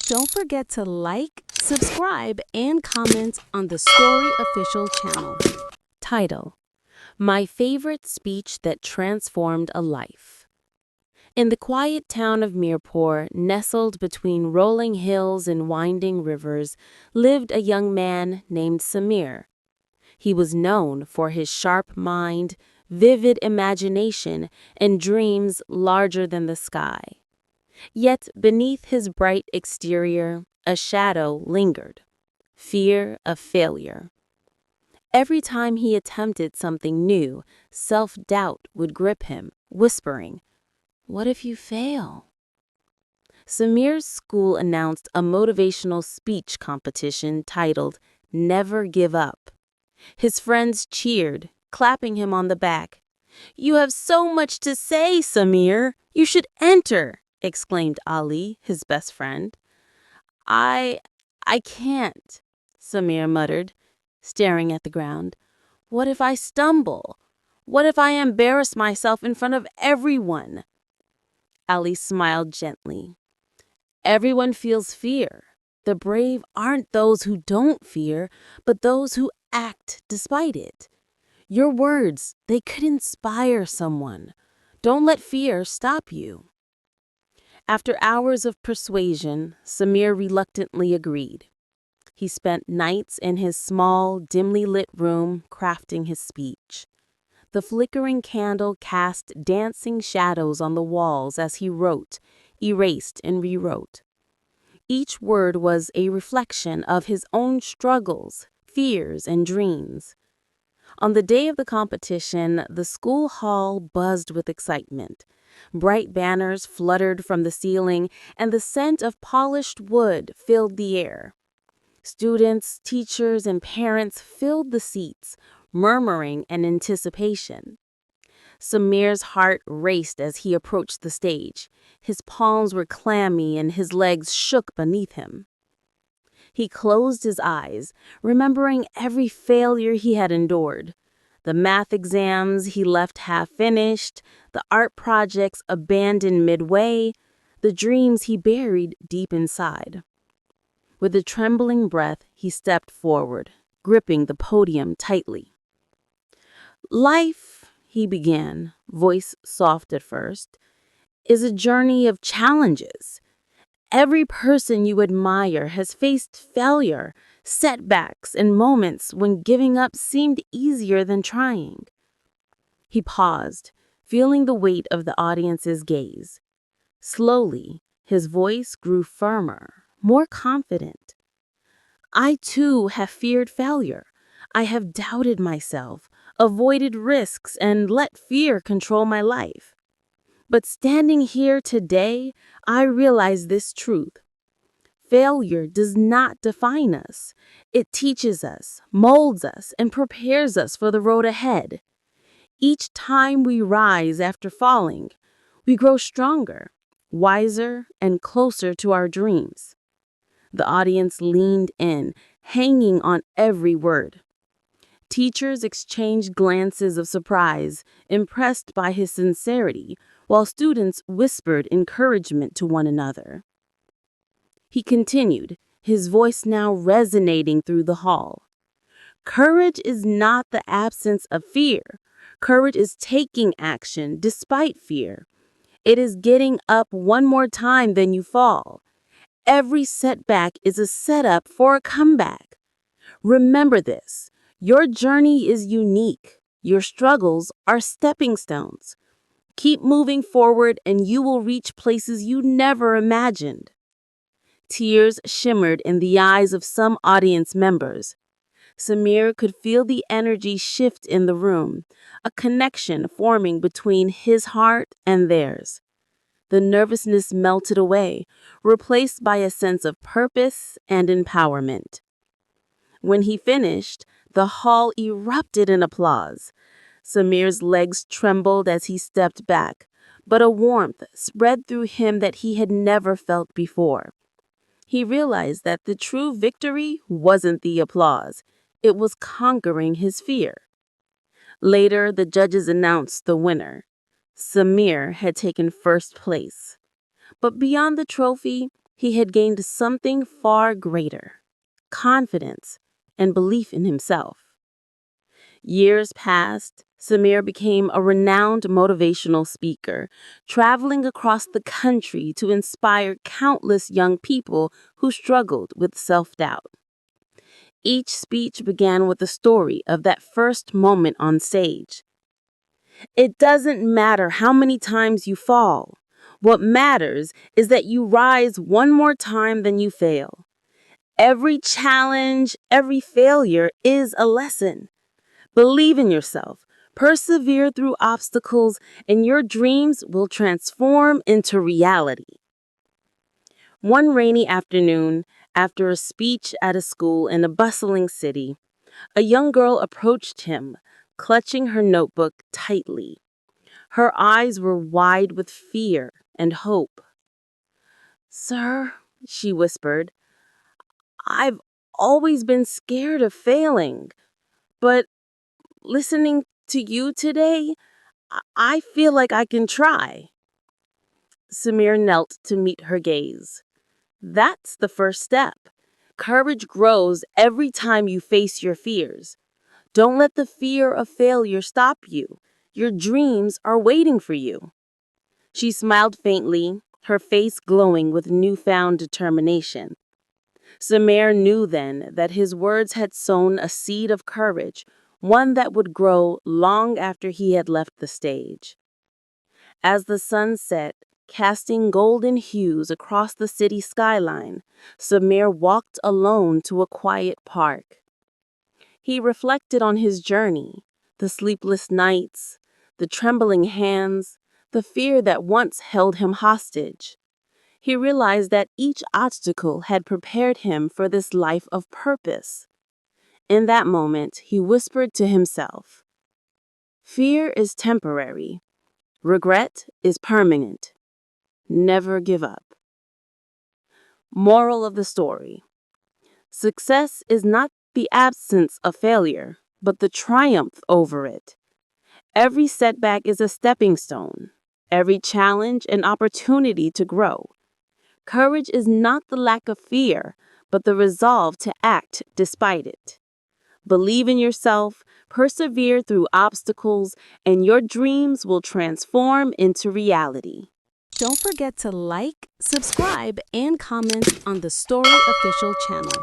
Don't forget to like, subscribe, and comment on the Story Official channel. Title: My Favorite Speech That Transformed a Life. In the quiet town of Mirpur, nestled between rolling hills and winding rivers, lived a young man named Samir. He was known for his sharp mind, vivid imagination, and dreams larger than the sky. Yet beneath his bright exterior, a shadow lingered: fear of failure. Every time he attempted something new, self-doubt would grip him, whispering, "What if you fail?" Samir's school announced a motivational speech competition titled "Never Give Up." His friends cheered, clapping him on the back. "You have so much to say, Samir. You should enter," exclaimed Ali, his best friend. I can't," Samir muttered, staring at the ground. "What if I stumble? What if I embarrass myself in front of everyone?" Ali smiled gently. "Everyone feels fear. The brave aren't those who don't fear, but those who act despite it. Your words, they could inspire someone. Don't let fear stop you." After hours of persuasion, Samir reluctantly agreed. He spent nights in his small, dimly lit room crafting his speech. The flickering candle cast dancing shadows on the walls as he wrote, erased, and rewrote. Each word was a reflection of his own struggles, fears, and dreams. On the day of the competition, the school hall buzzed with excitement. Bright banners fluttered from the ceiling, and the scent of polished wood filled the air. Students, teachers, and parents filled the seats, murmuring in anticipation. Samir's heart raced as he approached the stage. His palms were clammy and his legs shook beneath him. He closed his eyes, remembering every failure he had endured. The math exams he left half-finished, the art projects abandoned midway, the dreams he buried deep inside. With a trembling breath, he stepped forward, gripping the podium tightly. "Life," he began, voice soft at first, "is a journey of challenges. Every person you admire has faced failure, setbacks, and moments when giving up seemed easier than trying." He paused, feeling the weight of the audience's gaze. Slowly, his voice grew firmer, more confident. "I too have feared failure. I have doubted myself, avoided risks, and let fear control my life. But standing here today, I realize this truth. Failure does not define us. It teaches us, molds us, and prepares us for the road ahead. Each time we rise after falling, we grow stronger, wiser, and closer to our dreams." The audience leaned in, hanging on every word. Teachers exchanged glances of surprise, impressed by his sincerity, while students whispered encouragement to one another. He continued, his voice now resonating through the hall. "Courage is not the absence of fear. Courage is taking action despite fear. It is getting up one more time than you fall. Every setback is a setup for a comeback. Remember this: your journey is unique. Your struggles are stepping stones. Keep moving forward and you will reach places you never imagined." Tears shimmered in the eyes of some audience members. Samir could feel the energy shift in the room, a connection forming between his heart and theirs. The nervousness melted away, replaced by a sense of purpose and empowerment. When he finished, the hall erupted in applause. Samir's legs trembled as he stepped back, but a warmth spread through him that he had never felt before. He realized that the true victory wasn't the applause. It was conquering his fear. Later, the judges announced the winner. Samir had taken first place. But beyond the trophy, He had gained something far greater: confidence and belief in himself. Years passed. Samir became a renowned motivational speaker, traveling across the country to inspire countless young people who struggled with self-doubt. Each speech began with a story of that first moment on stage. It doesn't matter how many times you fall. What matters is that you rise one more time than you fail. Every challenge, every failure is a lesson. Believe in yourself, persevere through obstacles, and your dreams will transform into reality. One rainy afternoon, after a speech at a school in a bustling city, a young girl approached him, clutching her notebook tightly. Her eyes were wide with fear and hope. "Sir," she whispered, "I've always been scared of failing, but listening to you today, I feel like I can try." Samir knelt to meet her gaze. That's the first step. Courage grows every time you face your fears. Don't let the fear of failure stop you. Your dreams are waiting for you. She smiled faintly, her face glowing with newfound determination. Samir knew then that his words had sown a seed of courage, one that would grow long after he had left the stage. As the sun set, casting golden hues across the city skyline, Samir walked alone to a quiet park. He reflected on his journey, the sleepless nights, the trembling hands, the fear that once held him hostage. He realized that each obstacle had prepared him for this life of purpose. In that moment, he whispered to himself, "Fear is temporary. Regret is permanent. Never give up." Moral of the story: success is not the absence of failure, but the triumph over it. Every setback is a stepping stone, every challenge an opportunity to grow. Courage is not the lack of fear, but the resolve to act despite it. Believe in yourself, persevere through obstacles, and your dreams will transform into reality. Don't forget to like, subscribe, and comment on the Story Official channel.